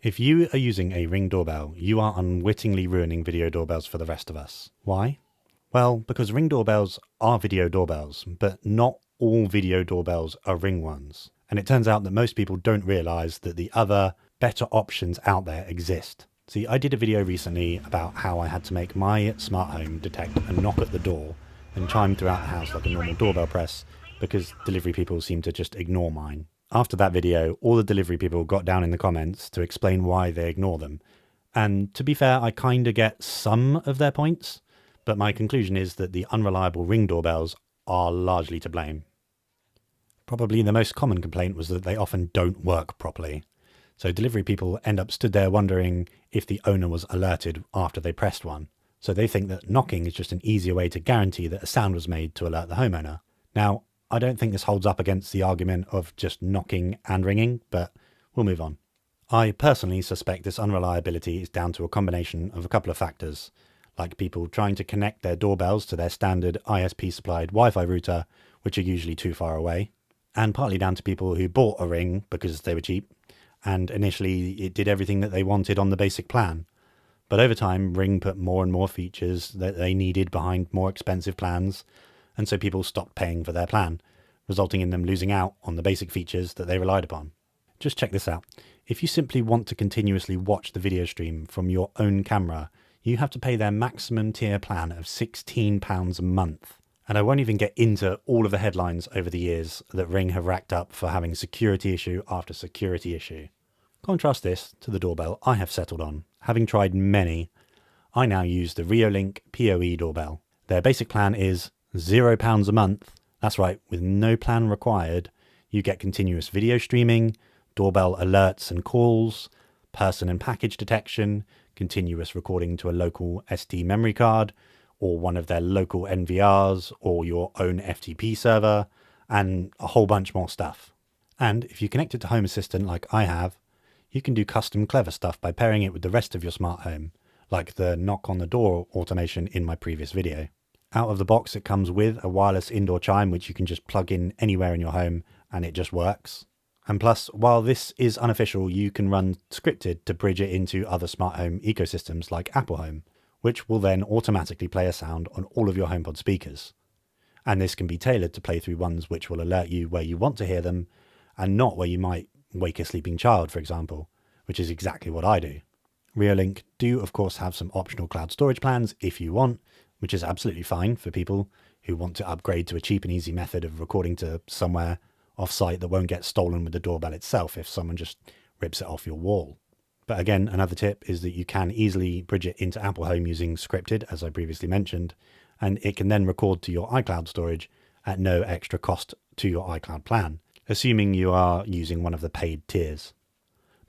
If you are using a Ring doorbell, you are unwittingly ruining video doorbells for the rest of us. Why? Well, because Ring doorbells are video doorbells, but not all video doorbells are Ring ones. And it turns out that most people don't realize that the other better options out there exist. See, I did a video recently about how I had to make my smart home detect a knock at the door and chime throughout the house like a normal doorbell press, because delivery people seem to just ignore mine. After that video, all the delivery people got down in the comments to explain why they ignore them. And to be fair, I kinda get some of their points, but my conclusion is that the unreliable Ring doorbells are largely to blame. Probably the most common complaint was that they often don't work properly. So delivery people end up stood there wondering if the owner was alerted after they pressed one. So they think that knocking is just an easier way to guarantee that a sound was made to alert the homeowner. Now, I don't think this holds up against the argument of just knocking and ringing, but we'll move on. I personally suspect this unreliability is down to a combination of a couple of factors, like people trying to connect their doorbells to their standard ISP-supplied Wi-Fi router, which are usually too far away, and partly down to people who bought a Ring because they were cheap, and initially it did everything that they wanted on the basic plan. But over time, Ring put more and more features that they needed behind more expensive plans, and so people stopped paying for their plan, resulting in them losing out on the basic features that they relied upon. Just check this out. If you simply want to continuously watch the video stream from your own camera, you have to pay their maximum tier plan of £16 a month. And I won't even get into all of the headlines over the years that Ring have racked up for having security issue after security issue. Contrast this to the doorbell I have settled on. Having tried many, I now use the Reolink PoE doorbell. Their basic plan is £0 a month. That's right, with no plan required, you get continuous video streaming, doorbell alerts and calls, person and package detection, continuous recording to a local SD memory card, or one of their local NVRs, or your own FTP server, and a whole bunch more stuff. And if you connect it to Home Assistant like I have, you can do custom clever stuff by pairing it with the rest of your smart home, like the knock on the door automation in my previous video. Out of the box, it comes with a wireless indoor chime, which you can just plug in anywhere in your home and it just works. And plus, while this is unofficial, you can run scripted to bridge it into other smart home ecosystems like Apple Home, which will then automatically play a sound on all of your HomePod speakers. And this can be tailored to play through ones which will alert you where you want to hear them and not where you might wake a sleeping child, for example, which is exactly what I do. Reolink do, of course, have some optional cloud storage plans if you want, which is absolutely fine for people who want to upgrade to a cheap and easy method of recording to somewhere off-site that won't get stolen with the doorbell itself if someone just rips it off your wall. But again, another tip is that you can easily bridge it into Apple Home using scripted, as I previously mentioned, and it can then record to your iCloud storage at no extra cost to your iCloud plan, assuming you are using one of the paid tiers.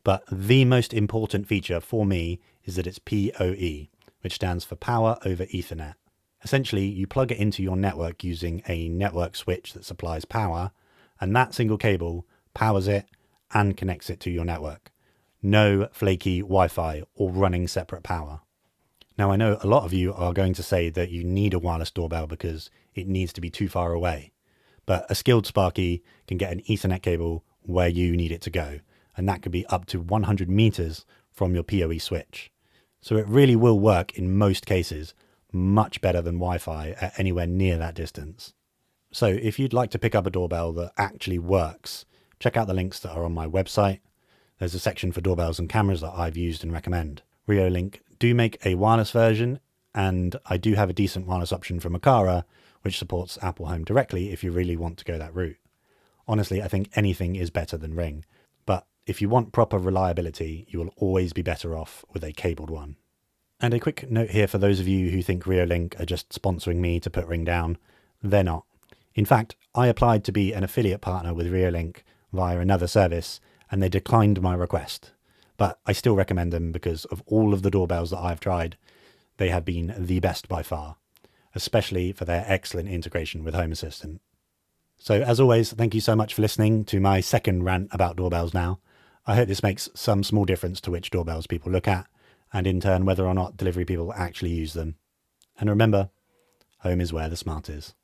But the most important feature for me is that it's PoE, which stands for Power over Ethernet. Essentially, you plug it into your network using a network switch that supplies power, and that single cable powers it and connects it to your network. No flaky Wi-Fi or running separate power. Now, I know a lot of you are going to say that you need a wireless doorbell because it needs to be too far away, but a skilled Sparky can get an Ethernet cable where you need it to go, and that could be up to 100 meters from your PoE switch. So it really will work in most cases, much better than Wi-Fi at anywhere near that distance. So if you'd like to pick up a doorbell that actually works, check out the links that are on my website. There's a section for doorbells and cameras that I've used and recommend. Reolink do make a wireless version, and I do have a decent wireless option from Aqara, which supports Apple Home directly if you really want to go that route. Honestly, I think anything is better than Ring, but if you want proper reliability, you will always be better off with a cabled one. And a quick note here for those of you who think Reolink are just sponsoring me to put Ring down. They're not. In fact, I applied to be an affiliate partner with Reolink via another service, and they declined my request. But I still recommend them because of all of the doorbells that I've tried, they have been the best by far, especially for their excellent integration with Home Assistant. So as always, thank you so much for listening to my second rant about doorbells now. I hope this makes some small difference to which doorbells people look at, and in turn whether or not delivery people actually use them. And remember, home is where the smart is.